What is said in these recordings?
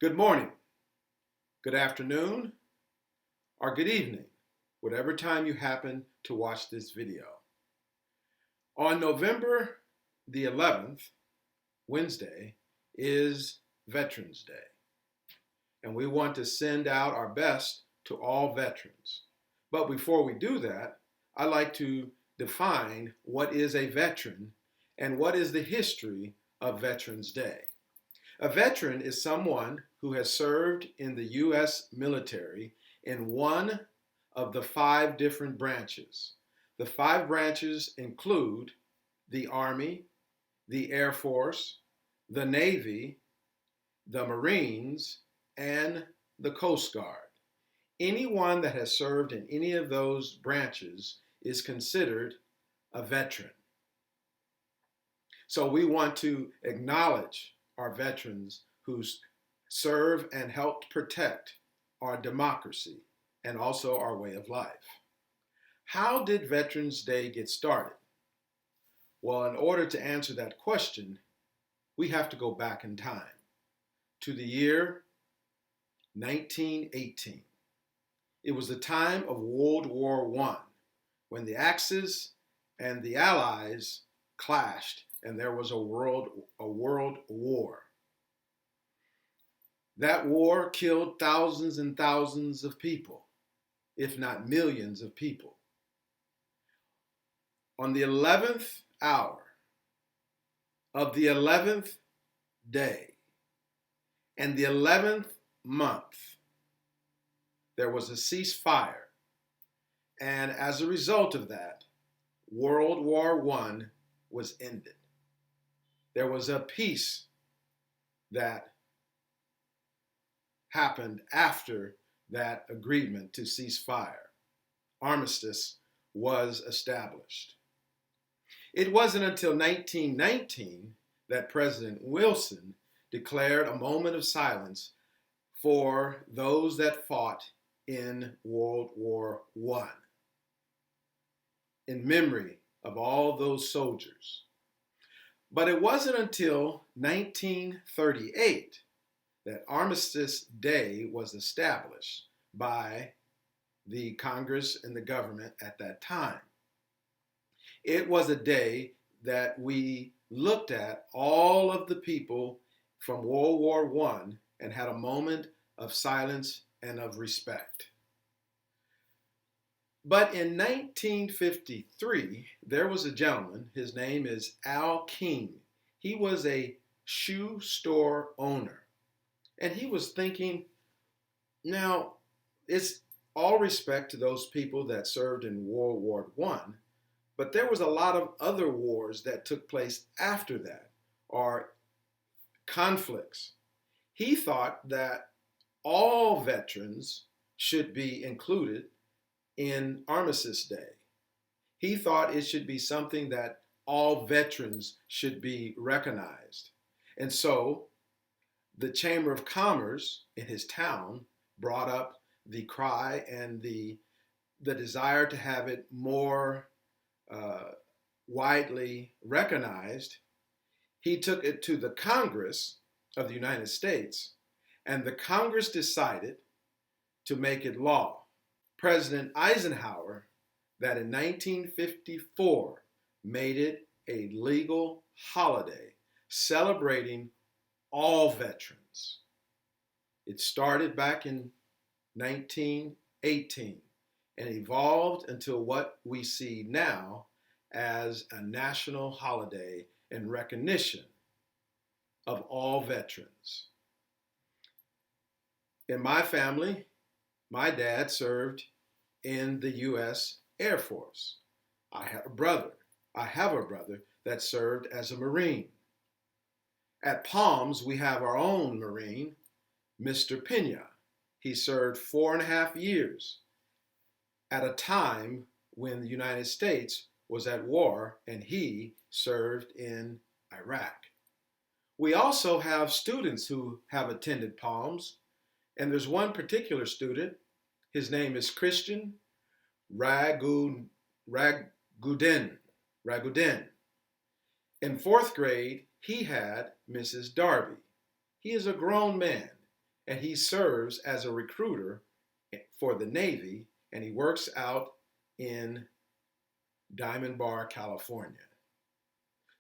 Good morning, good afternoon, or good evening, whatever time you happen to watch this video. On November the 11th, Wednesday, is Veterans Day. And we want to send out our best to all veterans. But before we do that, I'd like to define what is a veteran and what is the history of Veterans Day. A veteran is someone who has served in the U.S. military in one of the 5 different branches. The 5 branches include the Army, the Air Force, the Navy, the Marines, and the Coast Guard. Anyone that has served in any of those branches is considered a veteran. So we want to acknowledge our veterans who serve and helped protect our democracy and also our way of life. How did Veterans Day get started? Well, in order to answer that question, we have to go back in time to the year 1918. It was the time of World War I when the Axis and the Allies clashed and there was a world war. That war killed thousands and thousands of people, if not millions of people. On the 11th hour of the 11th day and the 11th month, there was a ceasefire. And as a result of that, World War I was ended. There was a peace that happened after that agreement to cease fire. Armistice was established. It wasn't until 1919 that President Wilson declared a moment of silence for those that fought in World War I, in memory of all those soldiers. But it wasn't until 1938 that Armistice Day was established by the Congress and the government at that time. It was a day that we looked at all of the people from World War I and had a moment of silence and of respect. But in 1953, there was a gentleman, his name is Al King. He was a shoe store owner. And he was thinking, now, it's all respect to those people that served in World War I, but there was a lot of other wars that took place after that, or conflicts. He thought that all veterans should be included in Armistice Day. He thought it should be something that all veterans should be recognized. And so the Chamber of Commerce in his town brought up the cry and the desire to have it more widely recognized. He took it to the Congress of the United States, and the Congress decided to make it law. President Eisenhower, that in 1954 made it a legal holiday celebrating all veterans. It started back in 1918 and evolved until what we see now as a national holiday in recognition of all veterans. In my family, my dad served in the U.S. Air Force. I have a brother that served as a Marine. At Palms, we have our own Marine, Mr. Pena. He served 4.5 years at a time when the United States was at war and he served in Iraq. We also have students who have attended Palms, and there's one particular student. His name is Christian Ragudin. In 4th grade, he had Mrs. Darby. He is a grown man. and he serves as a recruiter for the Navy, and he works out in Diamond Bar, California.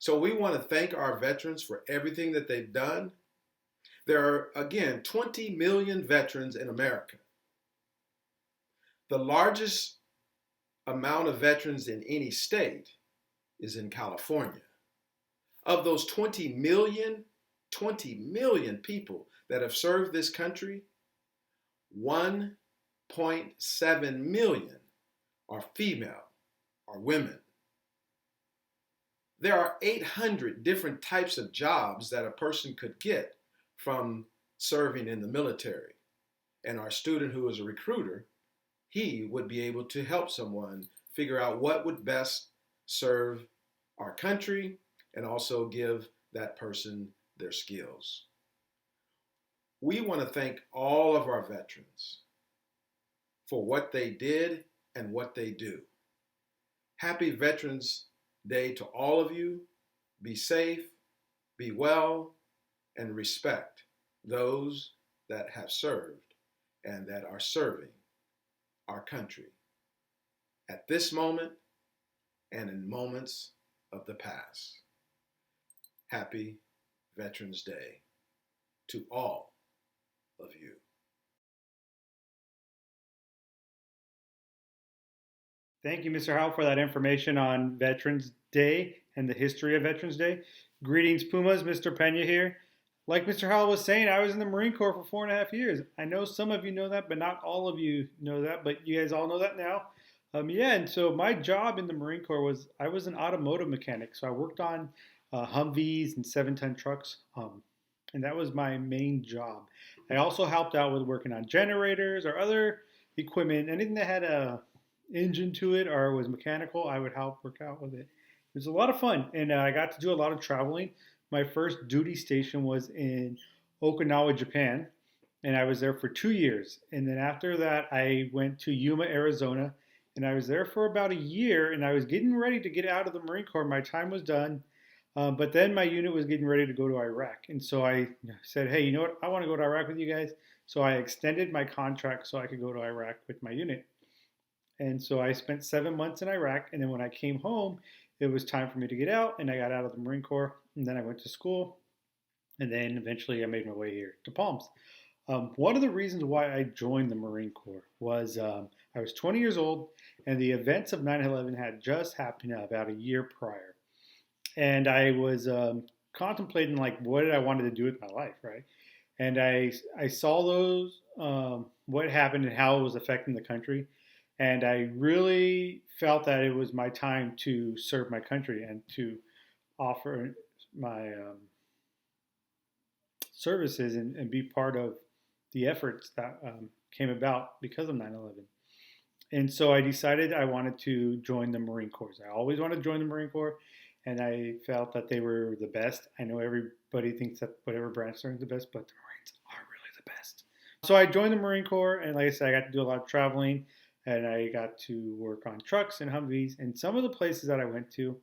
So we want to thank our veterans for everything that they've done. There are, again, 20 million veterans in America. The largest amount of veterans in any state is in California. Of those 20 million people that have served this country, 1.7 million are female, are women. There are 800 different types of jobs that a person could get from serving in the military. And our student who is a recruiter, he would be able to help someone figure out what would best serve our country and also give that person their skills. We want to thank all of our veterans for what they did and what they do. Happy Veterans Day to all of you. Be safe, be well, and respect those that have served and that are serving our country at this moment and in moments of the past. Happy Veterans Day to all of you. Thank you, Mr. Howell, for that information on Veterans Day and the history of Veterans Day. Greetings, Pumas. Mr. Pena here. Like Mr. Howell was saying, I was in the Marine Corps for 4.5 years. I know some of you know that, but not all of you know that, but you guys all know that now. And so my job in the Marine Corps was I was an automotive mechanic. So I worked on Humvees and 7-ton trucks, and that was my main job. I also helped out with working on generators or other equipment, anything that had a engine to it or was mechanical, I would help work out with it. It was a lot of fun, and I got to do a lot of traveling. My first duty station was in Okinawa, Japan, and I was there for 2 years. And then after that, I went to Yuma, Arizona, and I was there for about a year, and I was getting ready to get out of the Marine Corps. My time was done, but then my unit was getting ready to go to Iraq. And so I said, hey, you know what? I want to go to Iraq with you guys. So I extended my contract so I could go to Iraq with my unit. And so I spent 7 months in Iraq. And then when I came home, it was time for me to get out. And I got out of the Marine Corps. And then I went to school. And then eventually I made my way here to Palms. One of the reasons why I joined the Marine Corps was I was 20 years old. And the events of 9/11 had just happened about a year prior. And I was contemplating, like, what did I want to do with my life, right? And I saw those, what happened and how it was affecting the country. And I really felt that it was my time to serve my country and to offer my services and be part of the efforts that came about because of 9/11. And so I decided I wanted to join the Marine Corps. I always wanted to join the Marine Corps, and I felt that they were the best. I know everybody thinks that whatever branch they're in is the best, but the Marines are really the best. So I joined the Marine Corps, and like I said, I got to do a lot of traveling. And I got to work on trucks and Humvees. And some of the places that I went to,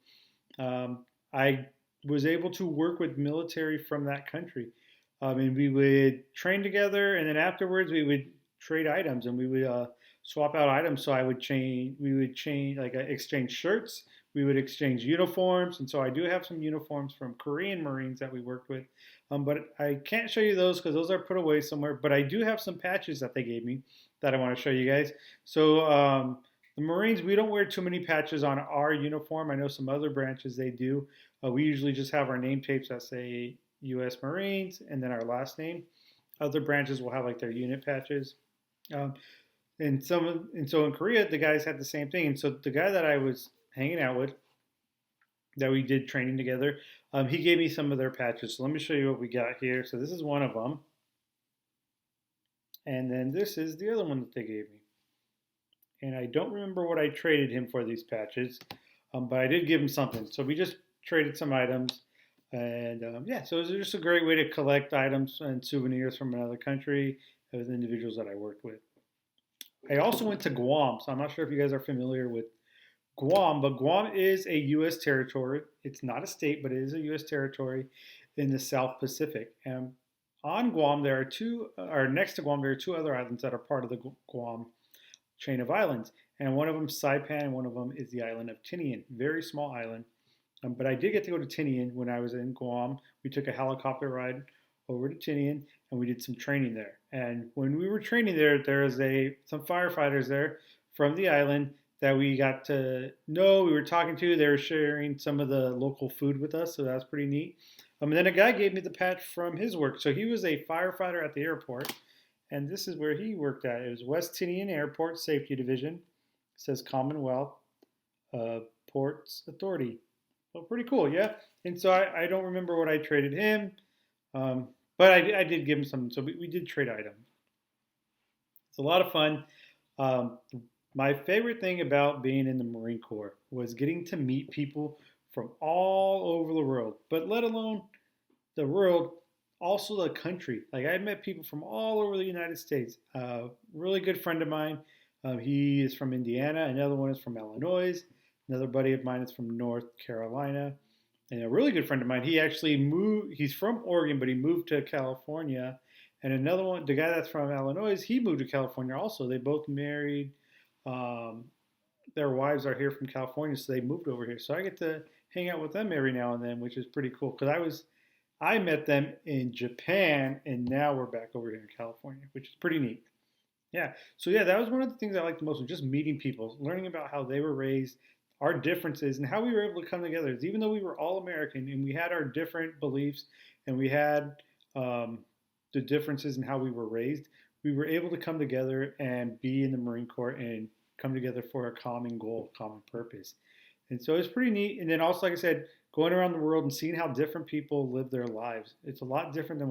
I was able to work with military from that country. And we would train together, and then afterwards we would trade items, and we would swap out items. So we would change, like exchange shirts, we would exchange uniforms. And so I do have some uniforms from Korean Marines that we worked with. But I can't show you those because those are put away somewhere. But I do have some patches that they gave me that I want to show you guys. So the Marines, we don't wear too many patches on our uniform. I know some other branches they do. We usually just have our name tapes that say U.S. Marines and then our last name. Other branches will have like their unit patches. And so in Korea, the guys had the same thing. And so the guy that I was hanging out with, that we did training together, he gave me some of their patches. So let me show you what we got here. So this is one of them. And then this is the other one that they gave me. And I don't remember what I traded him for these patches, but I did give him something. So we just traded some items. And so it was just a great way to collect items and souvenirs from another country with individuals that I worked with. I also went to Guam. So I'm not sure if you guys are familiar with Guam, but Guam is a U.S. territory. It's not a state, but it is a U.S. territory in the South Pacific. And On Guam, there are or next to Guam, there are two other islands that are part of the Guam chain of islands. And one of them is Saipan, and one of them is the island of Tinian. Very small island. But I did get to go to Tinian when I was in Guam. We took a helicopter ride over to Tinian, and we did some training there. And when we were training there, there was some firefighters there from the island that we got to know. We were talking to. They were sharing some of the local food with us, so that was pretty neat. And then a guy gave me the patch from his work. So he was a firefighter at the airport, and this is where he worked at. It was West Tinian Airport Safety Division. It says Commonwealth Ports Authority. Well, pretty cool, yeah. And so I don't remember what I traded him, but I did give him something. So we did trade items. It's a lot of fun. My favorite thing about being in the Marine Corps was getting to meet people from all over the world, but let alone the world, also the country. Like I met people from all over the United States. Really good friend of mine. He is from Indiana. Another one is from Illinois. Another buddy of mine is from North Carolina. And a really good friend of mine, he actually moved, he's from Oregon, but he moved to California. And another one, the guy that's from Illinois, he moved to California also. They both married. Their wives are here from California, so they moved over here. So I get to hang out with them every now and then, which is pretty cool. Because I met them in Japan, and now we're back over here in California, which is pretty neat. Yeah. So yeah, that was one of the things I liked the most, was just meeting people, learning about how they were raised, our differences, and how we were able to come together. Even though we were all American and we had our different beliefs and we had the differences in how we were raised, we were able to come together and be in the Marine Corps and come together for a common goal, common purpose. And so it's pretty neat. And then also, like I said, going around the world and seeing how different people live their lives. It's a lot different than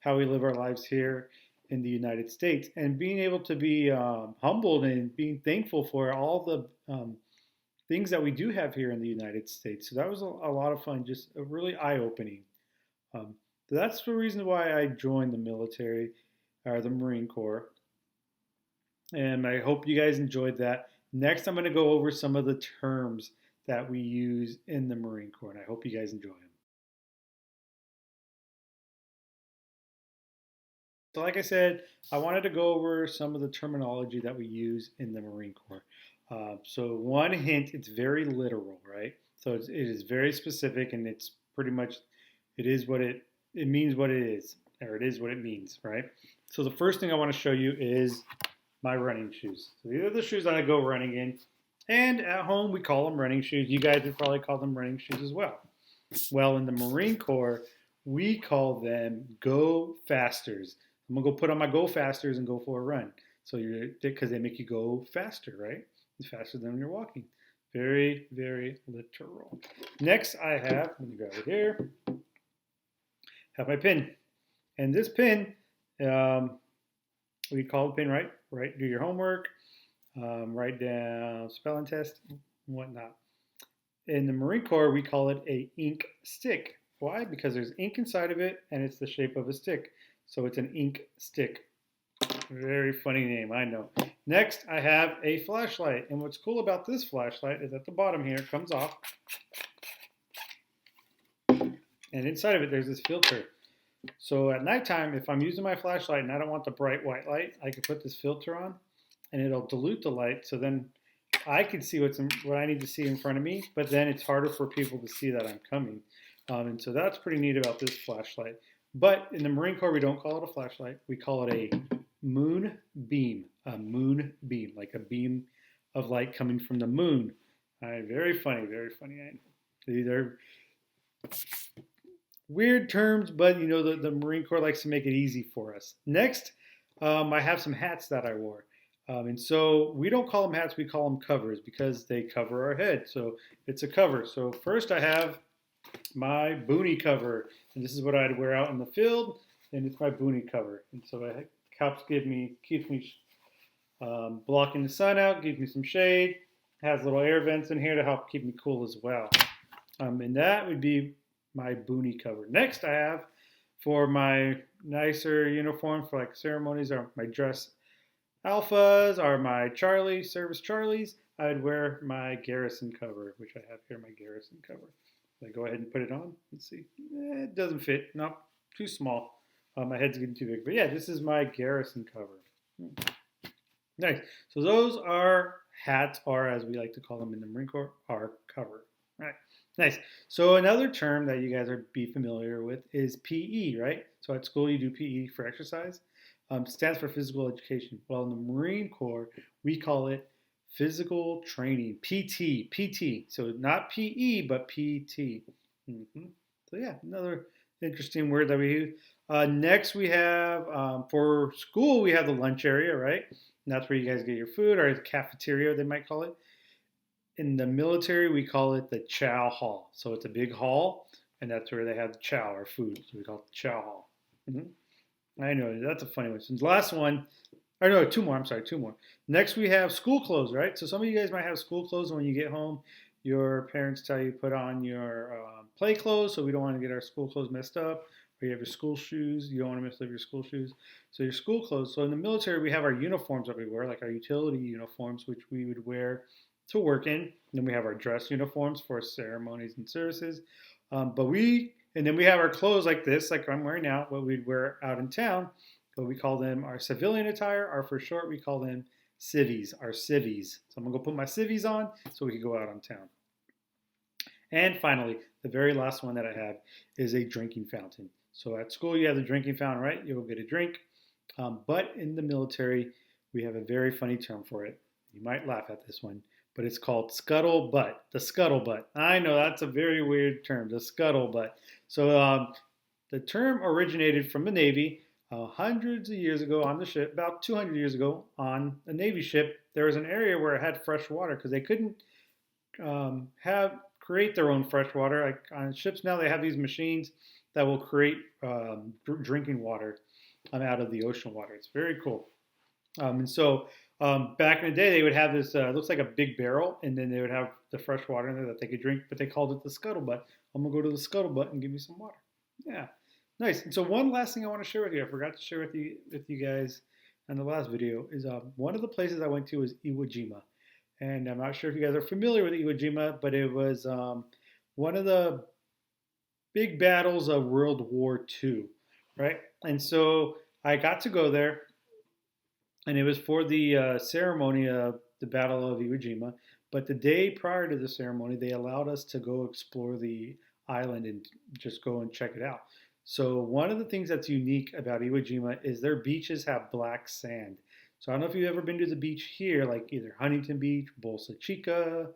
how we live our lives here in the United States. And being able to be humbled and being thankful for all the things that we do have here in the United States. So that was a lot of fun, just really eye-opening. So that's the reason why I joined the military, or the Marine Corps. And I hope you guys enjoyed that. Next, I'm going to go over some of the terms that we use in the Marine Corps, and I hope you guys enjoy them. So like I said, I wanted to go over some of the terminology that we use in the Marine Corps. So one hint, it's very literal, right? So it is very specific, and it's pretty much, it means what it is, or it is what it means, right? So the first thing I want to show you is my running shoes. So these are the shoes that I go running in. And at home, we call them running shoes. You guys would probably call them running shoes as well. Well, in the Marine Corps, we call them go fasters. I'm going to go put on my go fasters and go for a run. So because they make you go faster, right? It's faster than when you're walking. Very, very literal. Next, I have, let me grab it here, have my pin. And this pin, we call it pin, right? Right, do your homework, write down spelling test, and whatnot. In the Marine Corps, we call it a ink stick. Why? Because there's ink inside of it, and it's the shape of a stick. So it's an ink stick. Very funny name, I know. Next, I have a flashlight. And what's cool about this flashlight is at the bottom here, it comes off. And inside of it, there's this filter. So at nighttime, if I'm using my flashlight and I don't want the bright white light, I can put this filter on, and it'll dilute the light. So then I can see what I need to see in front of me, but then it's harder for people to see that I'm coming. And so that's pretty neat about this flashlight. But in the Marine Corps, we don't call it a flashlight. We call it a moon beam. A moon beam, like a beam of light coming from the moon. Very funny, very funny. These are weird terms, but you know the Marine Corps likes to make it easy for us. Next, I have some hats that I wore. And so we don't call them hats, we call them covers because they cover our head. So it's a cover. So first I have my boonie cover. And this is what I'd wear out in the field. And it's my boonie cover. And so it helps keeps me blocking the sun out, gives me some shade. Has little air vents in here to help keep me cool as well. And that would be my boonie cover. Next I have, for my nicer uniform for like ceremonies, or my dress alphas, or my service Charlies, I would wear my garrison cover, which I have here, my garrison cover. I go ahead and put it on. Let's see. It doesn't fit. Nope, too small. My head's getting too big. But yeah, this is my garrison cover. Nice. So those are hats, or as we like to call them in the Marine Corps, our cover. All right. Nice. So another term that you guys are be familiar with is PE, right? So at school you do PE for exercise. Stands for physical education. Well, in the Marine Corps, we call it physical training, PT. So not PE, but PT. So yeah, another interesting word that we use. Next, we have for school, we have the lunch area, right? And that's where you guys get your food, or the cafeteria, they might call it. In the military, we call it the chow hall. So it's a big hall, and that's where they have the chow or food. So we call it the chow hall. I know, that's a funny one. So the last one, or no, two more. I'm sorry, two more. Next, we have school clothes, right? So some of you guys might have school clothes, and when you get home, your parents tell you put on your play clothes, so we don't want to get our school clothes messed up. Or you have your school shoes, you don't want to mess up your school shoes. So your school clothes. So in the military, we have our uniforms that we wear, like our utility uniforms, which we would wear to work in. And then we have our dress uniforms for ceremonies and services. And then we have our clothes like this, like I'm wearing now, what we'd wear out in town. But we call them our civilian attire, or for short, we call them civvies, our civvies. So I'm gonna go put my civvies on so we can go out on town. And finally, the very last one that I have is a drinking fountain. So at school, you have the drinking fountain, right? You'll get a drink. But in the military, we have a very funny term for it. You might laugh at this one, but it's called scuttlebutt. The scuttlebutt. I know that's a very weird term, the scuttlebutt. So the term originated from the Navy hundreds of years ago on the ship, about 200 years ago on a Navy ship. There was an area where it had fresh water because they couldn't create their own fresh water. Like on ships now, they have these machines that will create drinking water out of the ocean water. It's very cool. And so back in the day, they would have this, looks like a big barrel, and then they would have the fresh water in there that they could drink, but they called it the scuttlebutt. I'm going to go to the scuttlebutt and give me some water. Yeah, nice. And so one last thing I want to share with you, I forgot to share with you guys in the last video, is one of the places I went to is Iwo Jima. And I'm not sure if you guys are familiar with Iwo Jima, but it was one of the big battles of World War II, right? And so I got to go there, and it was for the ceremony of the Battle of Iwo Jima. But the day prior to the ceremony, they allowed us to go explore the island and just go and check it out. So one of the things that's unique about Iwo Jima is their beaches have black sand. So I don't know if you've ever been to the beach here, like either Huntington Beach, Bolsa Chica,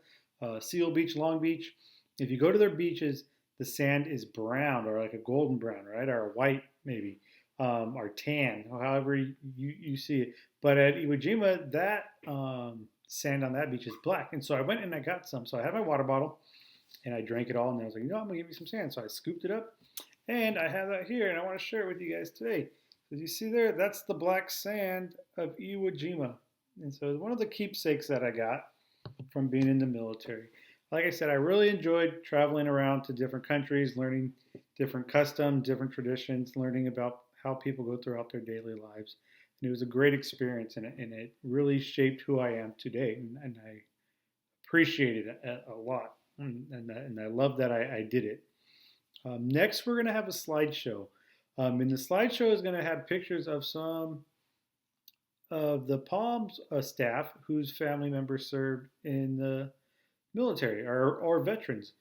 Seal Beach, Long Beach. If you go to their beaches, the sand is brown, or like a golden brown, right? Or white maybe, or tan, or however you see it. But at Iwo Jima, that sand on that beach is black. And so I went and I got some. So I had my water bottle and I drank it all. And I was like, I'm going to give you some sand. So I scooped it up and I have that here and I want to share it with you guys today. As you see there, that's the black sand of Iwo Jima. And so it's one of the keepsakes that I got from being in the military. Like I said, I really enjoyed traveling around to different countries, learning different customs, different traditions, learning about how people go throughout their daily lives. And it was a great experience, and it really shaped who I am today. And I appreciated it a lot. And I love that I did it. Next, we're going to have a slideshow. And the slideshow is going to have pictures of some of the Palms staff whose family members served in the military or veterans.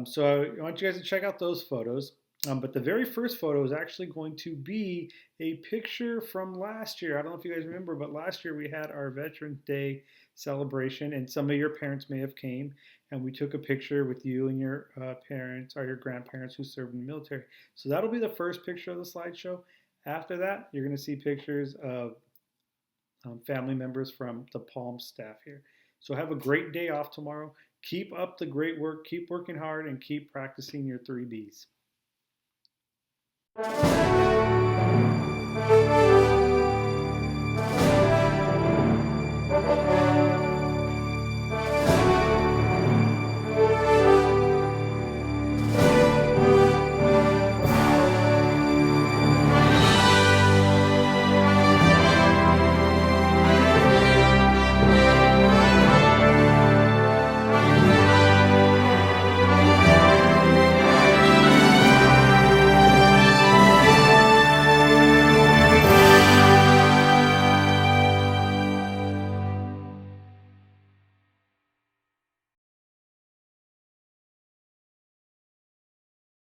So I want you guys to check out those photos. But the very first photo is actually going to be a picture from last year. I don't know if you guys remember, but last year we had our Veterans Day celebration, and some of your parents may have came, and we took a picture with you and your parents or your grandparents who served in the military. So that'll be the first picture of the slideshow. After that, you're going to see pictures of family members from the Palm staff here. So have a great day off tomorrow. Keep up the great work. Keep working hard and keep practicing your 3 Bs.